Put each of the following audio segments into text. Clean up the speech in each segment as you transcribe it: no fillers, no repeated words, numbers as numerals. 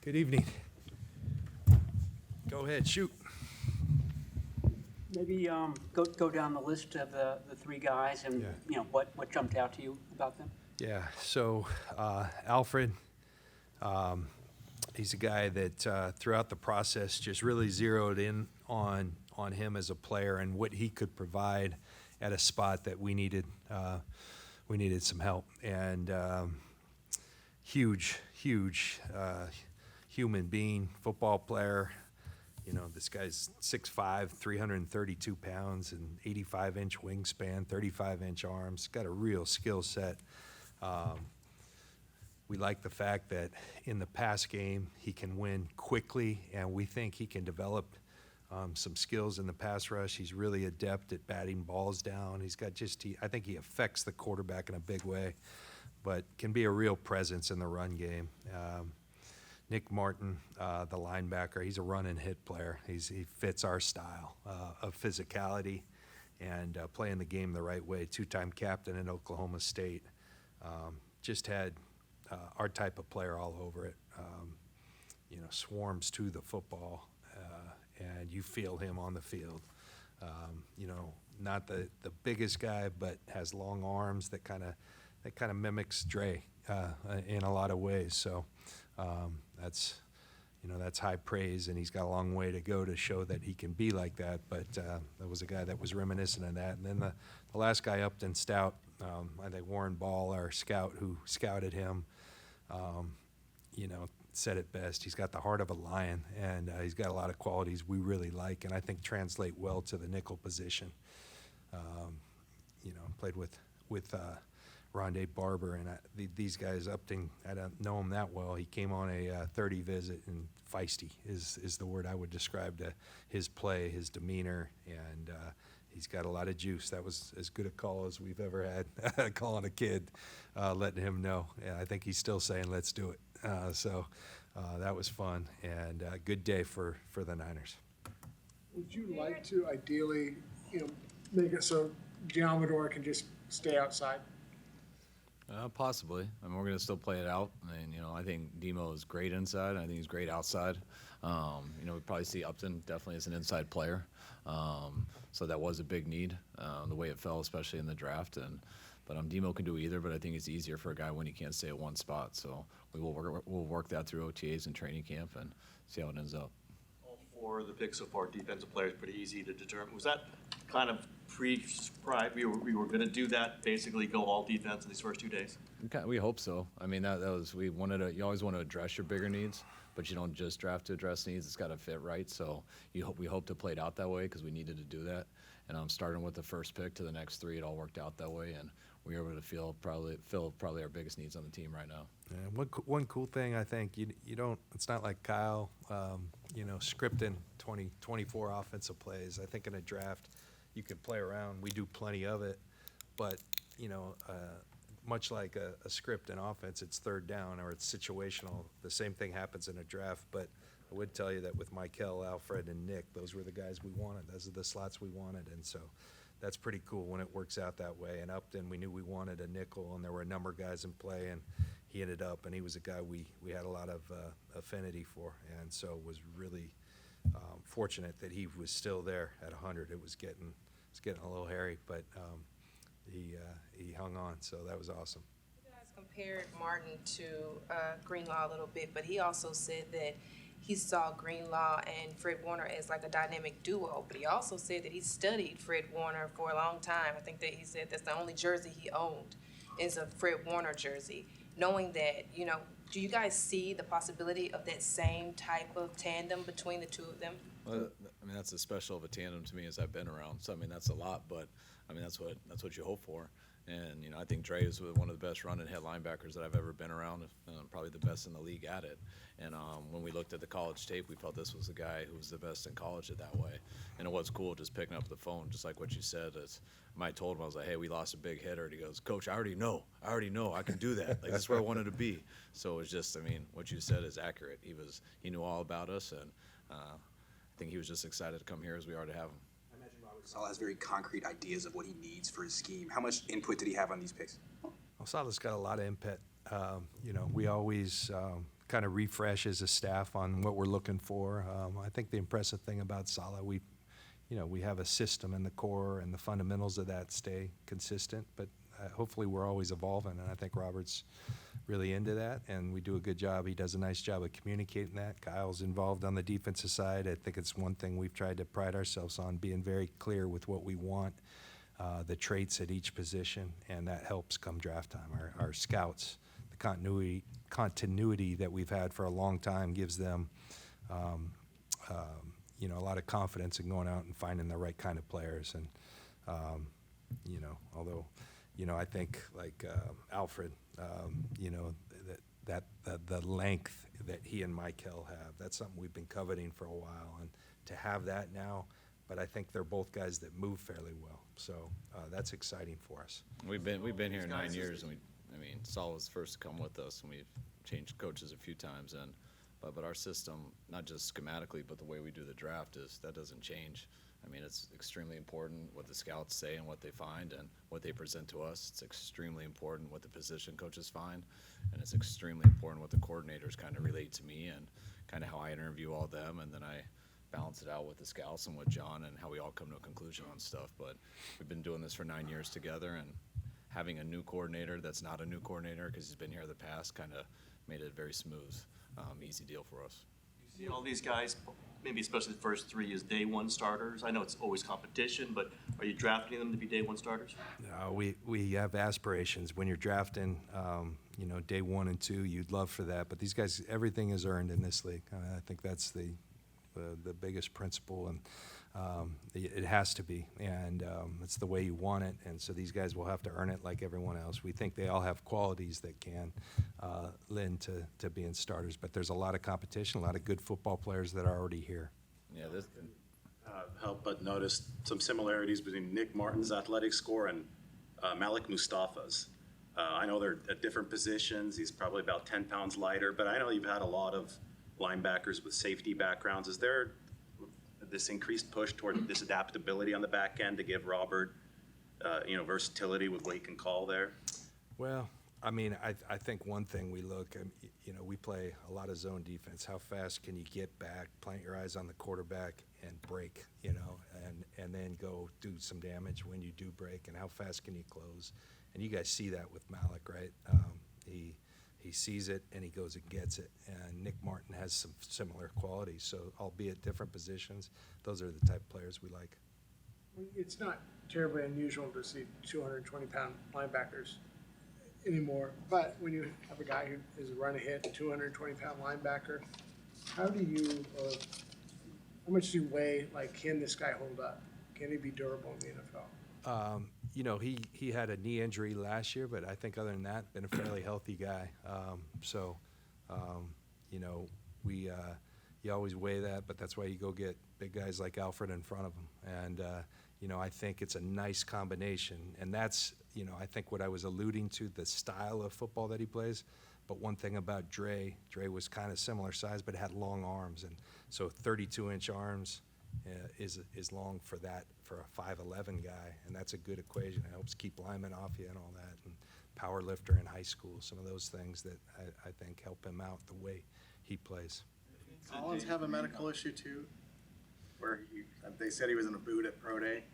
Good evening. Go ahead, shoot. Maybe go down the list of the three guys and, Yeah. What jumped out to you about them? Yeah, so Alfred, he's a guy that throughout the process just really zeroed in on him as a player and what he could provide at a spot that we needed some help. And huge human being, football player. You know, this guy's 6'5", 332 pounds, and 85-inch wingspan, 35-inch arms. Got a real skill set. We like the fact that in the pass game, he can win quickly, and we think he can develop some skills in the pass rush. He's really adept at batting balls down. He's got I think he affects the quarterback in a big way, but can be a real presence in the run game. Nick Martin, the linebacker, he's a run and hit player. He fits our style of physicality and playing the game the right way. Two-time captain in Oklahoma State. Just had our type of player all over it. Swarms to the football, and you feel him on the field. Not the biggest guy, but has long arms that kind of mimics Dre in a lot of ways. So that's high praise, and he's got a long way to go to show that he can be like that. But that was a guy that was reminiscent of that. And then the last guy, Upton Stout, I think Warren Ball, our scout who scouted him, said it best. He's got the heart of a lion, and he's got a lot of qualities we really like, and I think translate well to the nickel position. Played with Rondé Barber, and these guys, Upton, I don't know him that well. He came on a 30 visit, and feisty is the word I would describe to his play, his demeanor, and he's got a lot of juice. That was as good a call as we've ever had, calling a kid, letting him know. And I think he's still saying, let's do it. So that was fun, and a good day for the Niners. Would you like to ideally, make it so Giamador can just stay outside? Possibly. I mean, we're going to still play it out. I think Demo is great inside. I think he's great outside. We probably see Upton definitely as an inside player. So that was a big need, the way it fell, especially in the draft. But Demo can do either, but I think it's easier for a guy when he can't stay at one spot. So we'll work that through OTAs and training camp and see how it ends up. All four of the picks so far, defensive players, pretty easy to determine. Was that kind of pre-scribed? We were going to do that, basically go all defense in these first 2 days? Okay, we hope so. I mean, that was you always want to address your bigger needs, but you don't just draft to address needs. It's got to fit right. So we hope to play it out that way because we needed to do that. And starting with the first pick to the next three, it all worked out that way, and we were able to fill probably our biggest needs on the team right now. Yeah, one cool thing, I think, you don't, it's not like Kyle, scripting 24 offensive plays. I think in a draft, you can play around. We do plenty of it, but, much like a script in offense, it's third down or it's situational. The same thing happens in a draft, but I would tell you that with Michael, Alfred, and Nick, those were the guys we wanted. Those are the slots we wanted, and so that's pretty cool when it works out that way. And Upton, we knew we wanted a nickel, and there were a number of guys in play, and he ended up, and he was a guy we had a lot of affinity for, and so was really fortunate that he was still there at 100. It was getting a little hairy, but he hung on, so that was awesome. You guys compared Martin to Greenlaw a little bit, but he also said that he saw Greenlaw and Fred Warner as like a dynamic duo, but he also said that he studied Fred Warner for a long time. I think that he said that's the only jersey he owned is a Fred Warner jersey. Knowing that, do you guys see the possibility of that same type of tandem between the two of them? Well, that's as special of a tandem to me as I've been around. So, that's a lot, but, that's what you hope for. And, I think Dre is one of the best run and head linebackers that I've ever been around, probably the best in the league at it. And when we looked at the college tape, we felt this was the guy who was the best in college at that way. And it was cool just picking up the phone, just like what you said. I told him, I was like, hey, we lost a big hitter. And he goes, Coach, I already know. I can do that. That's where I wanted to be. So it's just, what you said is accurate. He knew all about us, and I think he was just excited to come here as we are to have him. I imagine Robert Saleh has very concrete ideas of what he needs for his scheme. How much input did he have on these picks? Well, Saleh's got a lot of input. We always kind of refresh as a staff on what we're looking for. I think the impressive thing about Sala, we have a system in the core, and the fundamentals of that stay consistent, but hopefully we're always evolving, and I think Robert's really into that, and we do a good job. He does a nice job of communicating that. Kyle's involved on the defensive side. I think it's one thing we've tried to pride ourselves on, being very clear with what we want, the traits at each position, and that helps come draft time. Our scouts, the continuity that we've had for a long time gives them a lot of confidence in going out and finding the right kind of players. And although I think like Alfred, the length that he and Michael have, that's something we've been coveting for a while, and to have that now. But I think they're both guys that move fairly well, so that's exciting for us. We've been here 9 years, and Saul was first to come with us, and we've changed coaches a few times, and but our system, not just schematically, but the way we do the draft, that doesn't change. It's extremely important what the scouts say and what they find and what they present to us. It's extremely important what the position coaches find, and it's extremely important what the coordinators kind of relate to me and kind of how I interview all them, and then I balance it out with the scouts and with John and how we all come to a conclusion on stuff. But we've been doing this for 9 years together, and having a new coordinator that's not a new coordinator because he's been here in the past kind of made it a very smooth, easy deal for us. You see all these guys, maybe especially the first three, as day one starters? I know it's always competition, but are you drafting them to be day one starters? We have aspirations. When you're drafting, day 1 and 2, you'd love for that. But these guys, everything is earned in this league. I think that's the biggest principle, and it has to be, and it's the way you want it, and so these guys will have to earn it like everyone else. We think they all have qualities that can lend to being starters, but there's a lot of competition, a lot of good football players that are already here. Yeah, Help but notice some similarities between Nick Martin's athletic score and Malik Mustafa's. I know they're at different positions. He's probably about 10 pounds lighter, but I know you've had a lot of linebackers with safety backgrounds. Is there this increased push toward this adaptability on the back end to give Robert, versatility with what he can call there? Well, I think one thing we look, we play a lot of zone defense. How fast can you get back, plant your eyes on the quarterback, and break, and then go do some damage when you do break, and how fast can you close? And you guys see that with Malik, right? He sees it and he goes and gets it. And Nick Martin has some similar qualities. So, albeit different positions, those are the type of players we like. It's not terribly unusual to see 220-pound linebackers anymore, but when you have a guy who is a run-ahead 220-pound linebacker, how much do you weigh, can this guy hold up? Can he be durable in the NFL? He had a knee injury last year, but I think other than that, been a fairly healthy guy. You always weigh that, but that's why you go get big guys like Alfred in front of him. And, I think it's a nice combination. And that's, I think what I was alluding to, the style of football that he plays. But one thing about Dre was kind of similar size, but had long arms. And so 32-inch arms is long for a 5'11" guy, and that's a good equation. It helps keep linemen off you and all that, and power lifter in high school, some of those things that I think help him out the way he plays. Collins have a medical issue too, where they said he was in a boot at Pro Day?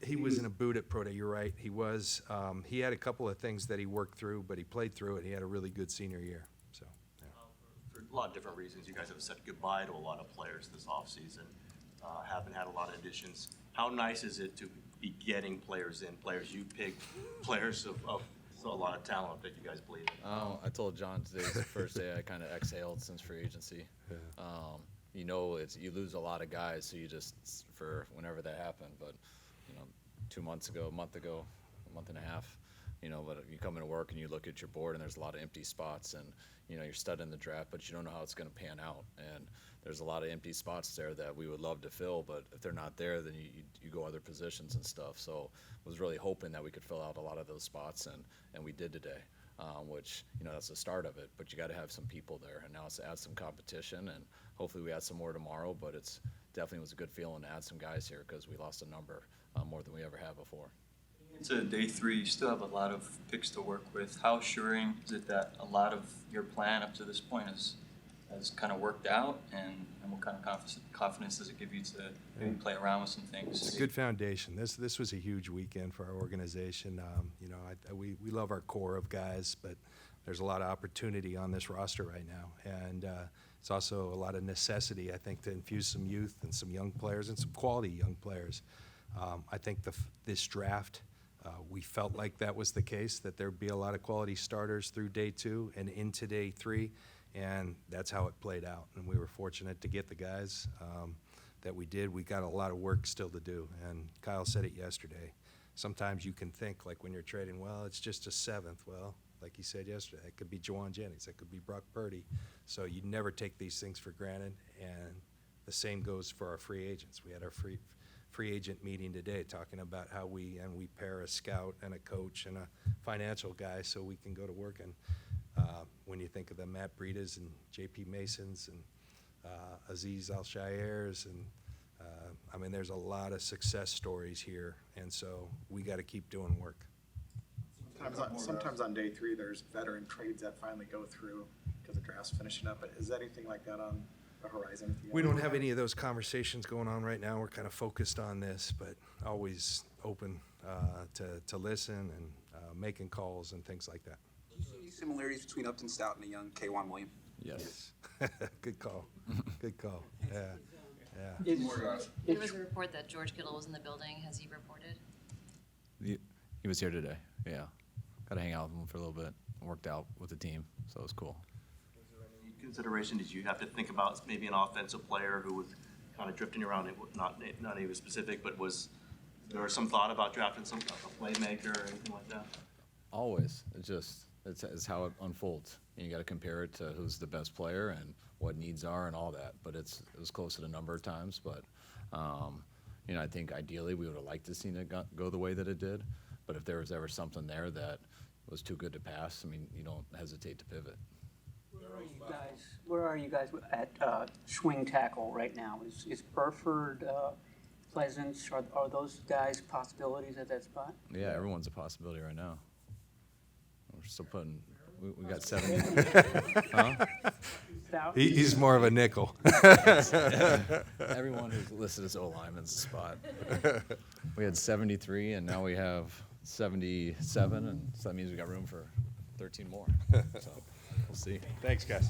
He was in a boot at Pro Day, you're right. He was. He had a couple of things that he worked through, but he played through it. He had a really good senior year. So, yeah. For a lot of different reasons, you guys have said goodbye to a lot of players this offseason. Haven't had a lot of additions. How nice is it to be getting players in, players you picked, players of a lot of talent that you guys believe in? I told John today's the first day I kind of exhaled since free agency. Yeah. You lose a lot of guys, so you just, for whenever that happened, but 2 months ago, a month and a half, but you come into work and you look at your board and there's a lot of empty spots, and you're studying the draft, but you don't know how it's going to pan out, and there's a lot of empty spots there that we would love to fill, but if they're not there, then you go other positions and stuff. So I was really hoping that we could fill out a lot of those spots, and we did today, which that's the start of it, but you got to have some people there, and now it's to add some competition, and hopefully we add some more tomorrow, but it's definitely was a good feeling to add some guys here because we lost a number more than we ever had before. To day 3, you still have a lot of picks to work with. How assuring is it that a lot of your plan up to this point has kind of worked out, and what kind of confidence does it give you to maybe play around with some things? It's a good foundation. This was a huge weekend for our organization. We love our core of guys, but there's a lot of opportunity on this roster right now, and it's also a lot of necessity, I think, to infuse some youth and some young players and some quality young players. I think this draft, we felt like that was the case, that there'd be a lot of quality starters through day 2 and into day 3, and that's how it played out. And we were fortunate to get the guys that we did. We got a lot of work still to do, and Kyle said it yesterday. Sometimes you can think, like when you're trading, well, it's just a 7th. Well, like he said yesterday, it could be Juwan Jennings, it could be Brock Purdy. So you never take these things for granted, and the same goes for our free agents. We had our free agent meeting today talking about how we pair a scout and a coach and a financial guy so we can go to work. And when you think of the Matt Breidas and J.P. Masons and Aziz Al-Shairs, and there's a lot of success stories here, and so we got to keep doing work. Sometimes on day 3, there's veteran trades that finally go through because the draft's finishing up. But is there anything like that on the horizon? We don't have any of those conversations going on right now. We're kind of focused on this, but always open to listen and making calls and things like that. Do you see any similarities between Upton Stout and a young Kwan Williams? Yes. Good call. Good call. Yeah. There was a report that George Kittle was in the building. Has he reported? He was here today, yeah. Got to hang out with him for a little bit. Worked out with the team, so it was cool. Was there any consideration, did you have to think about maybe an offensive player who was kind of drifting around, not even specific, but was there some thought about drafting a playmaker or anything like that? Always. It's how it unfolds. And you got to compare it to who's the best player and what needs are and all that. But it was close to the number of times. But I think ideally we would have liked to see it go the way that it did. But if there was ever something there that was too good to pass, you don't hesitate to pivot. Where are you guys at swing tackle right now? Is Burford, Pleasance, are those guys possibilities at that spot? Yeah, everyone's a possibility right now. We're still putting. We got 70. Huh? He's more of a nickel. Everyone who's listed as O-lineman's a spot. We had 73, and now we have 77, and so that means we got room for 13 more. So we'll see. Thanks, guys.